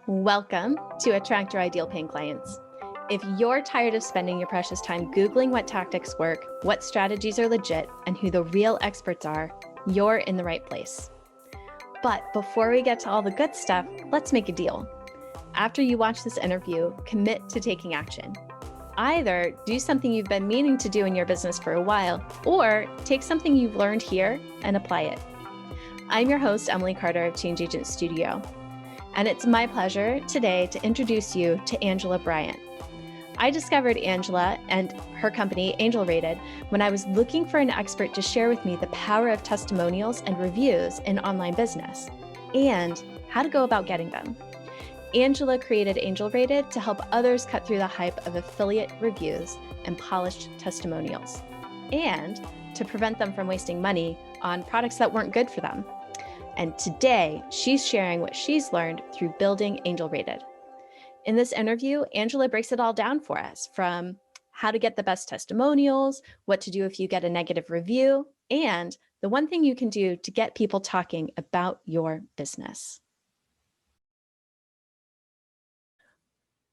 Welcome to Attract Your Ideal Paying Clients. If you're tired of spending your precious time Googling what tactics work, what strategies are legit, and who the real experts are, you're in the right place. But before we get to all the good stuff, let's make a deal. After you watch this interview, commit to taking action. Either do something you've been meaning to do in your business for a while, or take something you've learned here and apply it. I'm your host, Emily Carter of Change Agent Studio, and it's my pleasure today to introduce you to Angela Bryant. I discovered Angela and her company, Angel Rated, when I was looking for an expert to share with me the power of testimonials and reviews in online business, and how to go about getting them. Angela created Angel Rated to help others cut through the hype of affiliate reviews and polished testimonials, and to prevent them from wasting money on products that weren't good for them. And today, she's sharing what she's learned through building Angel Rated. In this interview, Angela breaks it all down for us, from how to get the best testimonials, what to do if you get a negative review, and the one thing you can do to get people talking about your business.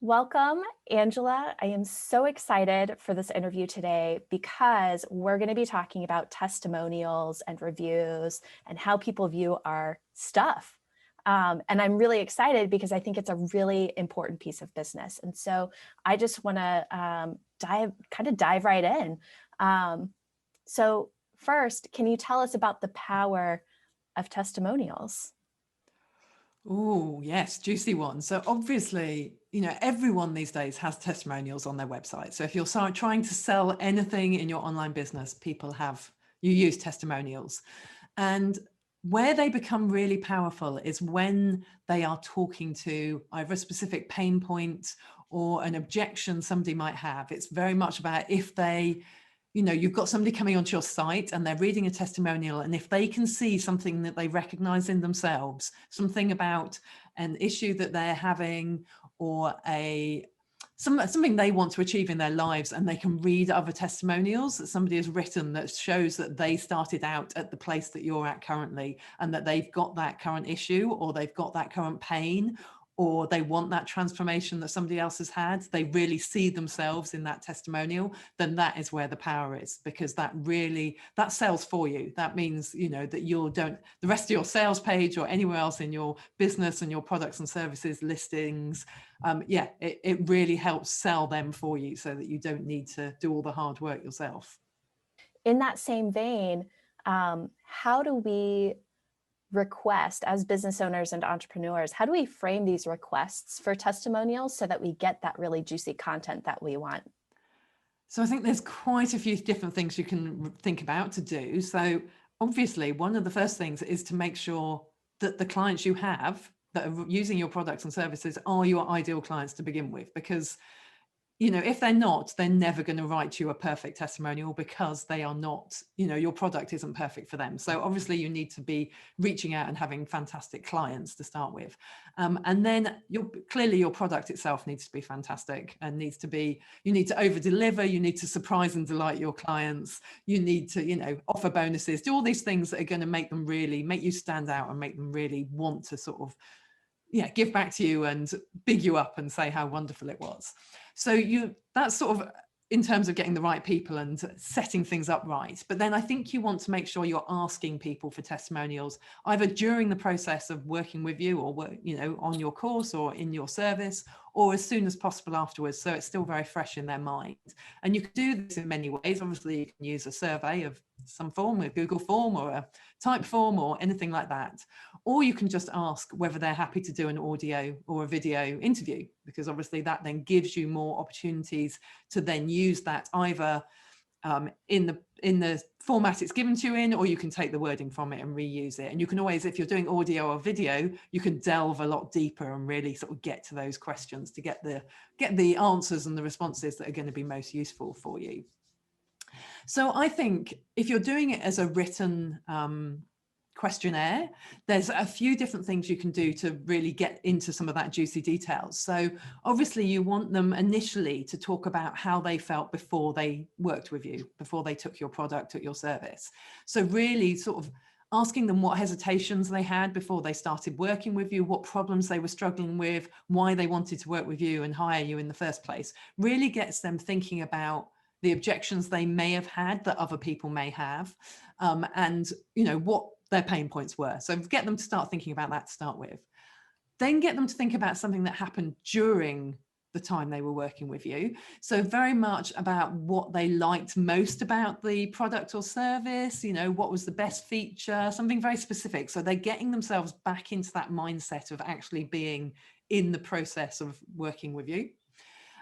Welcome, Angela. I am so excited for this interview today because we're going to be talking about testimonials and reviews and how people view our stuff. And I'm really excited because I think it's a really important piece of business. And so I just want to dive right in. So first, can you tell us about the power of testimonials? Oh, yes, juicy one. So obviously, everyone these days has testimonials on their website. So if you're trying to sell anything in your online business, you use testimonials. And where they become really powerful is when they are talking to either a specific pain point or an objection somebody might have. It's very much about if you've got somebody coming onto your site and they're reading a testimonial, and if they can see something that they recognize in themselves, something about an issue that they're having or something they want to achieve in their lives, and they can read other testimonials that somebody has written that shows that they started out at the place that you're at currently, and that they've got that current issue, or they've got that current pain, or they want that transformation that somebody else has had, they really see themselves in that testimonial, then that is where the power is, because that sells for you. That means, that the rest of your sales page or anywhere else in your business and your products and services listings, it really helps sell them for you so that you don't need to do all the hard work yourself. In that same vein, how do we request, as business owners and entrepreneurs, how do we frame these requests for testimonials so that we get that really juicy content that we want? So I think there's quite a few different things you can think about to do. So obviously, one of the first things is to make sure that the clients you have that are using your products and services are your ideal clients to begin with, because if they're not, they're never going to write you a perfect testimonial, because they are not, your product isn't perfect for them. So obviously you need to be reaching out and having fantastic clients to start with. And then clearly your product itself needs to be fantastic, and you need to over deliver, you need to surprise and delight your clients. You need to, offer bonuses, do all these things that are going to make you stand out and make them really want to sort of give back to you and big you up and say how wonderful it was. So that's sort of in terms of getting the right people and setting things up right. But then I think you want to make sure you're asking people for testimonials either during the process of working with you, or on your course or in your service, or as soon as possible afterwards, so it's still very fresh in their mind. And you can do this in many ways. Obviously, you can use a survey of some form, a Google form or a type form or anything like that. Or you can just ask whether they're happy to do an audio or a video interview, because obviously that then gives you more opportunities to then use that either in the format it's given to you in, or you can take the wording from it and reuse it. And you can always, if you're doing audio or video, you can delve a lot deeper and really sort of get to those questions to get the answers and the responses that are going to be most useful for you. So I think if you're doing it as a written questionnaire, there's a few different things you can do to really get into some of that juicy details. So obviously you want them initially to talk about how they felt before they worked with you, before they took your product or your service. So really sort of asking them what hesitations they had before they started working with you, what problems they were struggling with, why they wanted to work with you and hire you in the first place, really gets them thinking about the objections they may have had that other people may have, and what their pain points were. So get them to start thinking about that to start with. Then get them to think about something that happened during the time they were working with you. So very much about what they liked most about the product or service, what was the best feature, something very specific. So they're getting themselves back into that mindset of actually being in the process of working with you.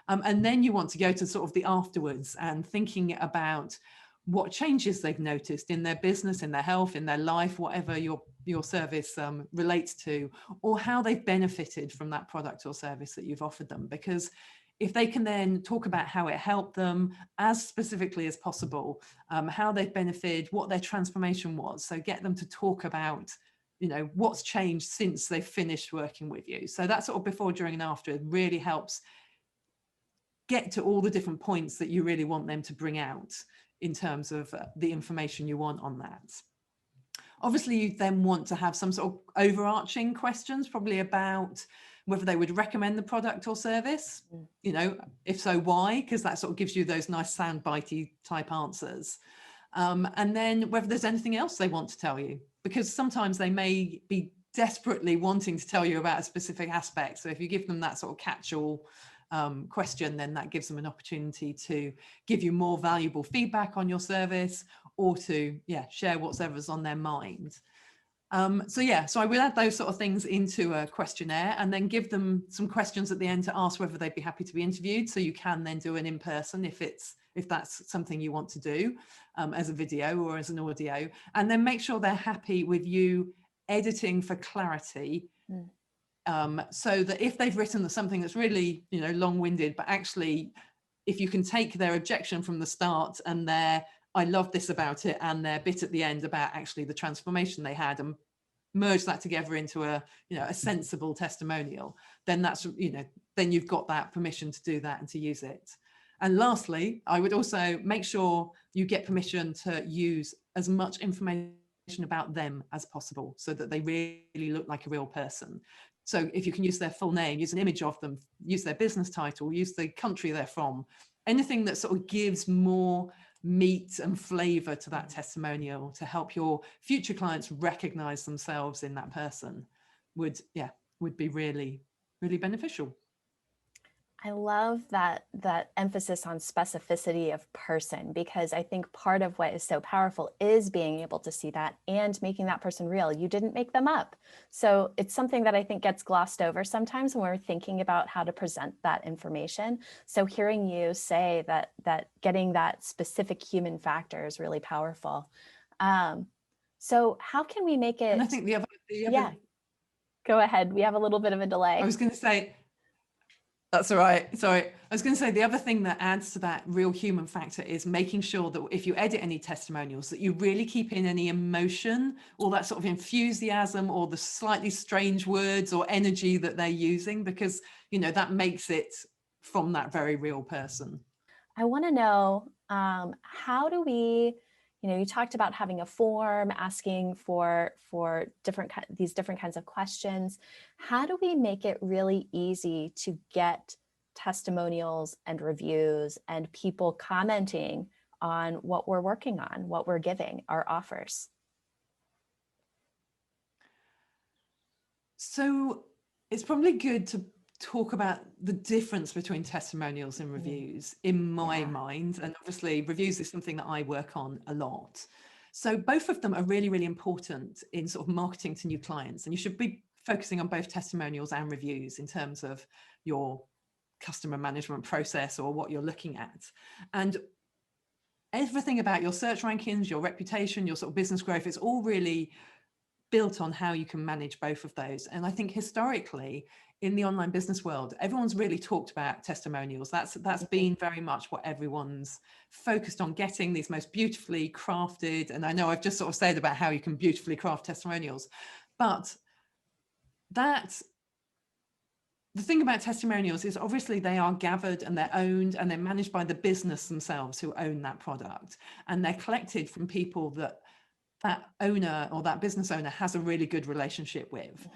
And then you want to go to sort of the afterwards and thinking about what changes they've noticed in their business, in their health, in their life, whatever your service relates to, or how they've benefited from that product or service that you've offered them. Because if they can then talk about how it helped them as specifically as possible, how they've benefited, what their transformation was. So get them to talk about, what's changed since they've finished working with you. So that sort of before, during, and after really helps get to all the different points that you really want them to bring out in terms of the information you want on that. Obviously, you then want to have some sort of overarching questions, probably about whether they would recommend the product or service. If so, why? Because that sort of gives you those nice soundbitey type answers. And then whether there's anything else they want to tell you, because sometimes they may be desperately wanting to tell you about a specific aspect. So if you give them that sort of catch-all question, then that gives them an opportunity to give you more valuable feedback on your service, or to share whatever's on their mind. So I would add those sort of things into a questionnaire, and then give them some questions at the end to ask whether they'd be happy to be interviewed. So you can then do an in-person if that's something you want to do, as a video or as an audio, and then make sure they're happy with you editing for clarity. So that if they've written something that's really, long-winded, but actually, if you can take their objection from the start and I love this about it, and their bit at the end about actually the transformation they had, and merge that together into a sensible testimonial, then that's, then you've got that permission to do that and to use it. And lastly, I would also make sure you get permission to use as much information about them as possible, so that they really look like a real person. So if you can use their full name, use an image of them, use their business title, use the country they're from, anything that sort of gives more meat and flavor to that testimonial to help your future clients recognize themselves in that person would be really, really beneficial. I love that emphasis on specificity of person, because I think part of what is so powerful is being able to see that and making that person real. You didn't make them up. So it's something that I think gets glossed over sometimes when we're thinking about how to present that information. So hearing you say that getting that specific human factor is really powerful. So how can we make it? And I think the other go ahead. We have a little bit of a delay. I was going to say, that's all right. Sorry. I was going to say the other thing that adds to that real human factor is making sure that if you edit any testimonials, that you really keep in any emotion or that sort of enthusiasm or the slightly strange words or energy that they're using, because, that makes it from that very real person. I want to know, how do we, you talked about having a form, asking for these different kinds of questions. How do we make it really easy to get testimonials and reviews and people commenting on what we're working on, what we're giving, our offers? So it's probably good to talk about the difference between testimonials and reviews in my mind. And obviously reviews is something that I work on a lot. So both of them are really, really important in sort of marketing to new clients. And you should be focusing on both testimonials and reviews in terms of your customer management process or what you're looking at. And everything about your search rankings, your reputation, your sort of business growth, it's all really built on how you can manage both of those. And I think historically in the online business world, everyone's really talked about testimonials. That's been very much what everyone's focused on, getting these most beautifully crafted. And I know I've just sort of said about how you can beautifully craft testimonials, but the thing about testimonials is obviously they are gathered and they're owned and they're managed by the business themselves who own that product. And they're collected from people that that owner or that business owner has a really good relationship with.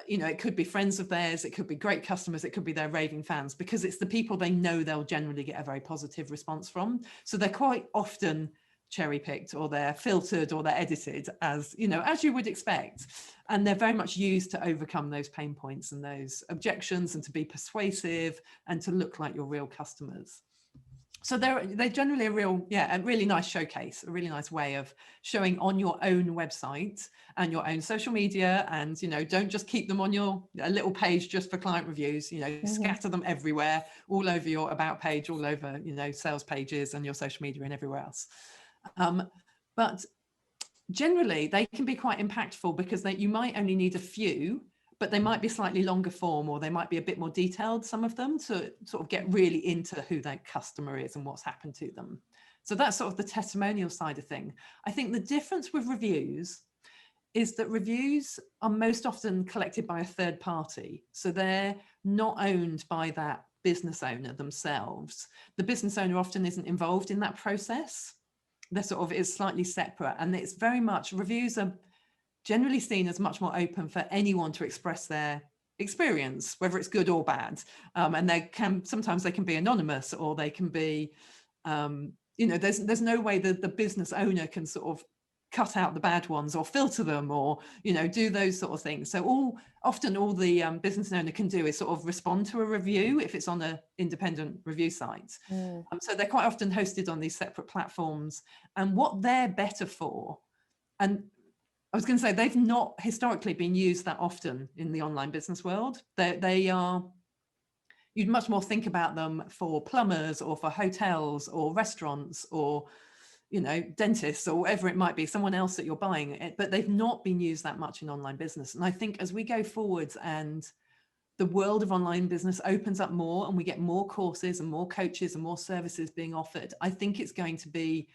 You know, it could be friends of theirs, it could be great customers, it could be their raving fans, because it's the people they know they'll generally get a very positive response from. So they're quite often cherry picked, or they're filtered, or they're edited, as you know, as you would expect. And they're very much used to overcome those pain points and those objections, and to be persuasive and to look like your real customers. So they're generally a really nice showcase, a really nice way of showing on your own website and your own social media. And, you know, don't just keep them on a little page just for client reviews, you know, scatter them everywhere, all over your about page, all over, you know, sales pages and your social media and everywhere else. But generally they can be quite impactful, because you might only need a few, but they might be slightly longer form, or they might be a bit more detailed, some of them, to sort of get really into who that customer is and what's happened to them. So that's sort of the testimonial side of thing. I think the difference with reviews is that reviews are most often collected by a third party. So they're not owned by that business owner themselves. The business owner often isn't involved in that process. They're sort of, is slightly separate, and it's very much, reviews are generally seen as much more open for anyone to express their experience, whether it's good or bad. And sometimes they can be anonymous, or they can be, you know, there's no way that the business owner can sort of cut out the bad ones or filter them, or, you know, do those sort of things. So often all the business owner can do is sort of respond to a review if it's on an independent review site. So they're quite often hosted on these separate platforms. And what they're better for, and I was going to say, they've not historically been used that often in the online business world. They are, you'd much more think about them for plumbers, or for hotels, or restaurants, or, you know, dentists, or whatever it might be, someone else that you're buying it, but they've not been used that much in online business. And I think as we go forwards and the world of online business opens up more, and we get more courses and more coaches and more services being offered, I think there's going to be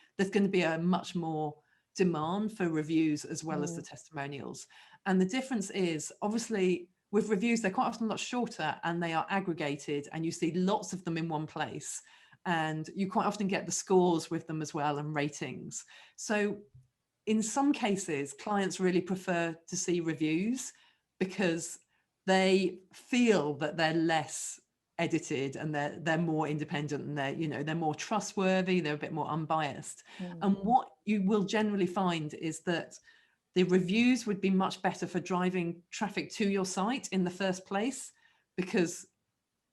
a much more demand for reviews as well as the testimonials. And the difference is, obviously, with reviews, they're quite often a lot shorter, and they are aggregated, and you see lots of them in one place, and you quite often get the scores with them as well, and ratings. So in some cases, clients really prefer to see reviews, because they feel that they're less edited, and they're more independent, and they're more trustworthy, they're a bit more unbiased. And what you will generally find is that the reviews would be much better for driving traffic to your site in the first place, because,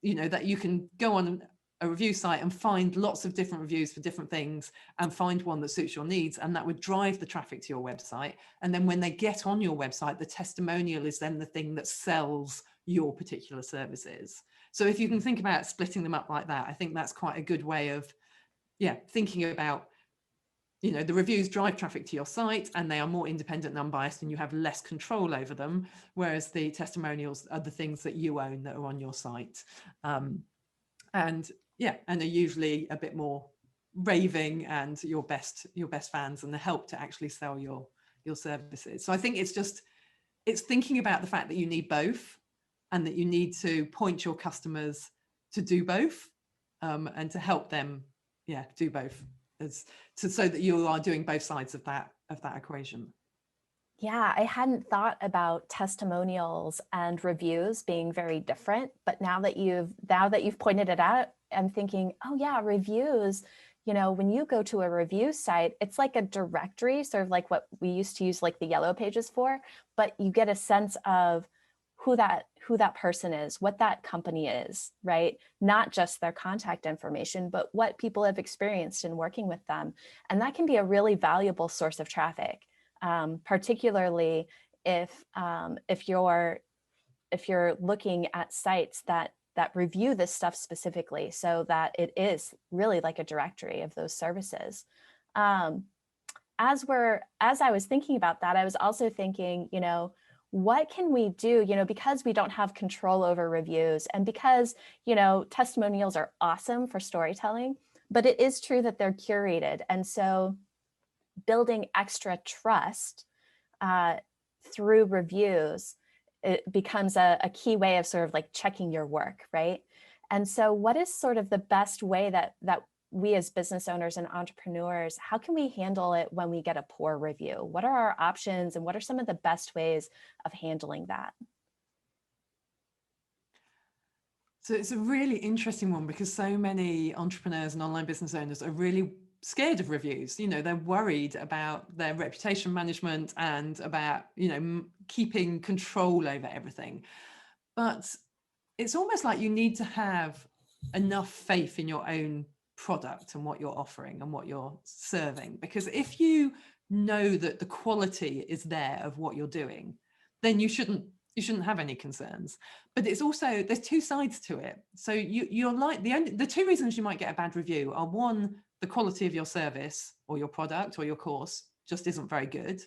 you know, that you can go on a review site and find lots of different reviews for different things, and find one that suits your needs, and that would drive the traffic to your website. And then when they get on your website, the testimonial is then the thing that sells your particular services. So if you can think about splitting them up like that, I think that's quite a good way of thinking about, you know, the reviews drive traffic to your site, and they are more independent and unbiased, and you have less control over them, whereas the testimonials are the things that you own, that are on your site. And are usually a bit more raving, and your best fans, and the help to actually sell your services. So I think it's thinking about the fact that you need both, and that you need to point your customers to do both, and to help them do both, so that you are doing both sides of that equation. Yeah, I hadn't thought about testimonials and reviews being very different, but now that you've pointed it out, I'm thinking, oh yeah, reviews, you know, when you go to a review site, it's like a directory, sort of like what we used to use like the yellow pages for, but you get a sense of who that person is, what that company is, right? Not just their contact information, but what people have experienced in working with them. And that can be a really valuable source of traffic. Particularly if you're looking at sites that review this stuff specifically, so that it is really like a directory of those services. As I was thinking about that, I was also thinking, you know, what can we do, you know, because we don't have control over reviews, and because, you know, testimonials are awesome for storytelling, but it is true that they're curated. And so building extra trust through reviews, it becomes a key way of sort of like checking your work, right? And so what is sort of the best way that we as business owners and entrepreneurs, how can we handle it when we get a poor review? What are our options and what are some of the best ways of handling that? So it's a really interesting one because so many entrepreneurs and online business owners are really scared of reviews. You know, they're worried about their reputation management and about, you know, keeping control over everything. But it's almost like you need to have enough faith in your own product and what you're offering and what you're serving. Because if you know that the quality is there of what you're doing, then you shouldn't have any concerns. But it's also, there's two sides to it. So you're like, the two reasons you might get a bad review are, one, the quality of your service or your product or your course just isn't very good,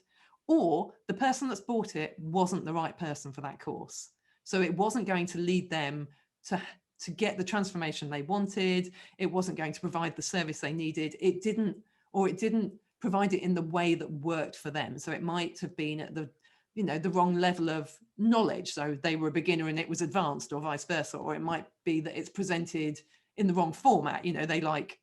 or the person that's bought it wasn't the right person for that course. So it wasn't going to lead them to get the transformation they wanted. It wasn't going to provide the service they needed. It didn't provide it in the way that worked for them. So it might have been at the wrong level of knowledge. So they were a beginner and it was advanced, or vice versa. Or it might be that it's presented in the wrong format. You know, they like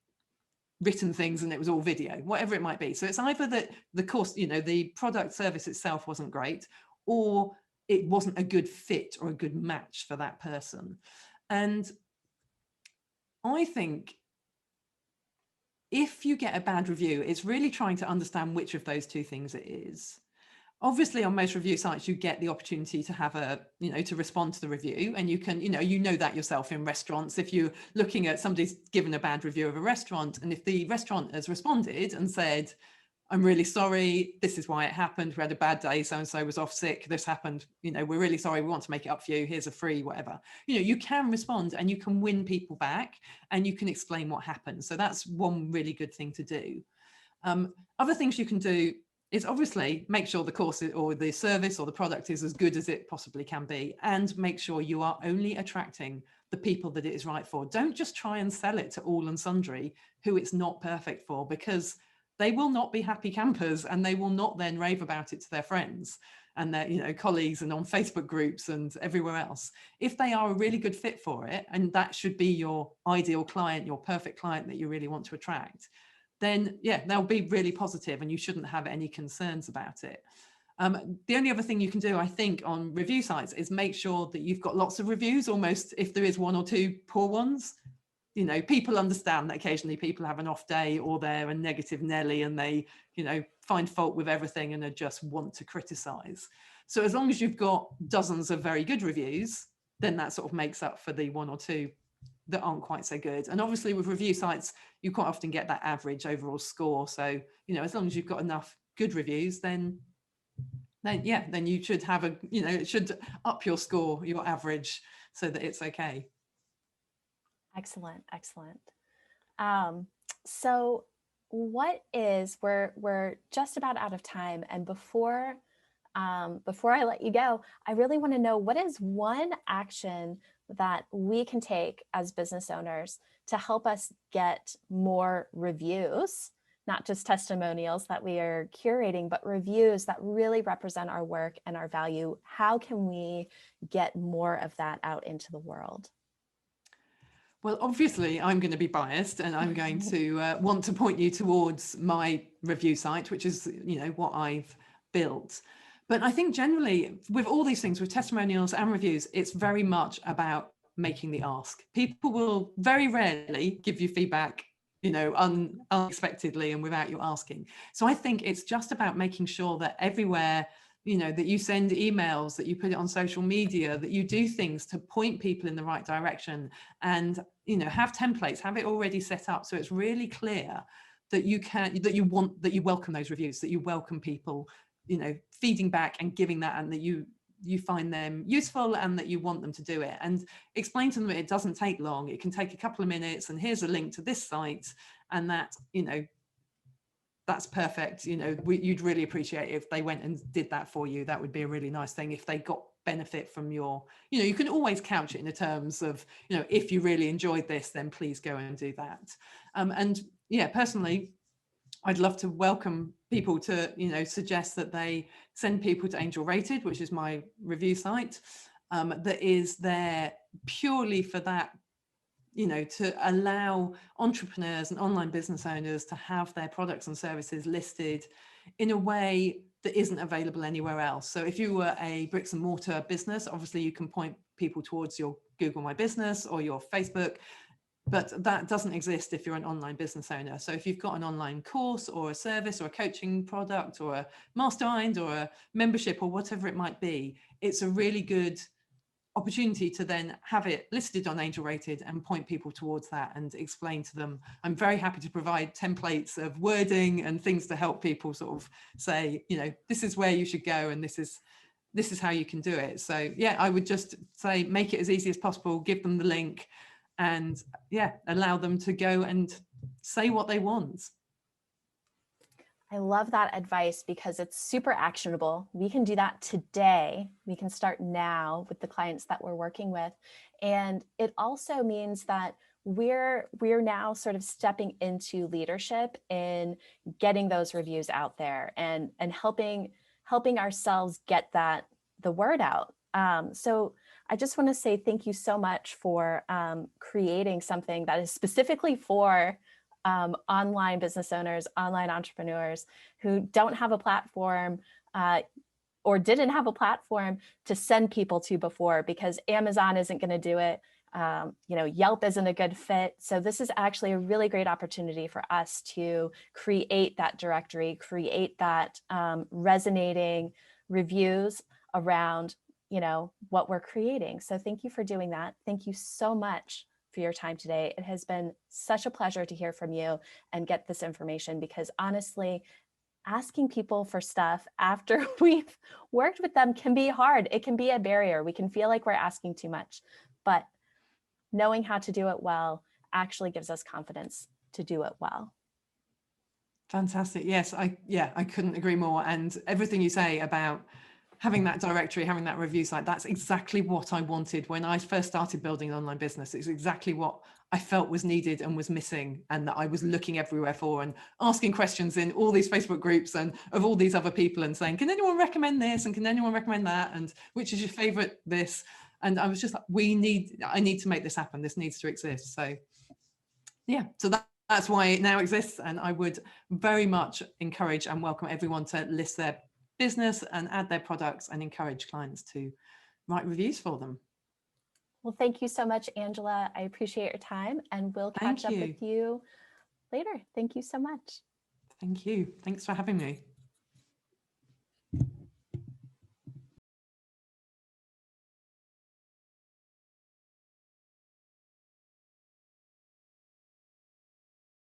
written things and it was all video, whatever it might be. So it's either that the course, you know, the product service itself wasn't great, or it wasn't a good fit or a good match for that person. And I think if you get a bad review, it's really trying to understand which of those two things it is. Obviously, on most review sites, you get the opportunity to have to respond to the review, and you can, you know that yourself in restaurants. If you're looking at somebody's given a bad review of a restaurant, and if the restaurant has responded and said, I'm really sorry, this is why it happened, we had a bad day, so-and-so was off sick, this happened, we're really sorry, we want to make it up for you, here's a free whatever. You can respond and you can win people back and you can explain what happened. So that's one really good thing to do. Other things you can do is obviously make sure the course or the service or the product is as good as it possibly can be, and make sure you are only attracting the people that it is right for. Don't just try and sell it to all and sundry who it's not perfect for, because they will not be happy campers and they will not then rave about it to their friends and their colleagues and on Facebook groups and everywhere else. If they are a really good fit for it, and that should be your ideal client, your perfect client that you really want to attract, then yeah, they'll be really positive and you shouldn't have any concerns about it. The only other thing you can do, I think, on review sites is make sure that you've got lots of reviews, almost if there is one or two poor ones. People understand that occasionally people have an off day or they're a negative Nelly and they, find fault with everything and just want to criticize. So as long as you've got dozens of very good reviews, then that sort of makes up for the one or two that aren't quite so good. And obviously with review sites, you quite often get that average overall score. So, as long as you've got enough good reviews, then you should have it should up your score, your average, so that it's okay. Excellent. So we're just about out of time. And before I let you go, I really want to know, what is one action that we can take as business owners to help us get more reviews, not just testimonials that we are curating, but reviews that really represent our work and our value? How can we get more of that out into the world? Well, obviously, I'm going to be biased and I'm going to want to point you towards my review site, which is, what I've built. But I think generally with all these things, with testimonials and reviews, it's very much about making the ask. People will very rarely give you feedback, unexpectedly and without you asking. So I think it's just about making sure that everywhere, that you send emails, that you put it on social media, that you do things to point people in the right direction, and, have templates, have it already set up. So it's really clear that you welcome those reviews, that you welcome people, feeding back and giving that, and that you find them useful and that you want them to do it, and explain to them that it doesn't take long. It can take a couple of minutes, and here's a link to this site, and that, that's perfect. You'd really appreciate it if they went and did that for you. That would be a really nice thing if they got benefit from your, you can always couch it in the terms of, if you really enjoyed this, then please go and do that. And yeah, personally, I'd love to welcome people to, suggest that they send people to Angel Rated, which is my review site, that is there purely for that, to allow entrepreneurs and online business owners to have their products and services listed in a way that isn't available anywhere else. So if you were a bricks and mortar business, obviously you can point people towards your Google My Business or your Facebook, but that doesn't exist if you're an online business owner. So if you've got an online course or a service or a coaching product or a mastermind or a membership or whatever it might be, it's a really good opportunity to then have it listed on Angel Rated and point people towards that and explain to them. I'm very happy to provide templates of wording and things to help people sort of say, this is where you should go and this is how you can do it. So yeah, I would just say make it as easy as possible, give them the link, and allow them to go and say what they want. I love that advice because it's super actionable. We can do that today. We can start now with the clients that we're working with. And it also means that we're now sort of stepping into leadership in getting those reviews out there and helping ourselves get the word out. So I just want to say thank you so much for creating something that is specifically for online business owners, online entrepreneurs who don't have a platform or didn't have a platform to send people to before, because Amazon isn't going to do it. Yelp isn't a good fit. So this is actually a really great opportunity for us to create that directory, create that resonating reviews around, what we're creating. So thank you for doing that. Thank you so much for your time today. It has been such a pleasure to hear from you and get this information, because honestly, asking people for stuff after we've worked with them can be hard. It can be a barrier. We can feel like we're asking too much, but knowing how to do it well actually gives us confidence to do it well. Fantastic. Yes, I couldn't agree more. And everything you say about having that directory, having that review site, that's exactly what I wanted when I first started building an online business. It's exactly what I felt was needed and was missing, and that I was looking everywhere for and asking questions in all these Facebook groups and of all these other people and saying, can anyone recommend this? And can anyone recommend that? And which is your favorite this? And I was just like, I need to make this happen. This needs to exist. So yeah, so that's why it now exists. And I would very much encourage and welcome everyone to list their business and add their products and encourage clients to write reviews for them. Well, thank you so much, Angela. I appreciate your time, and we'll catch up with you later. Thank you so much. Thank you. Thanks for having me.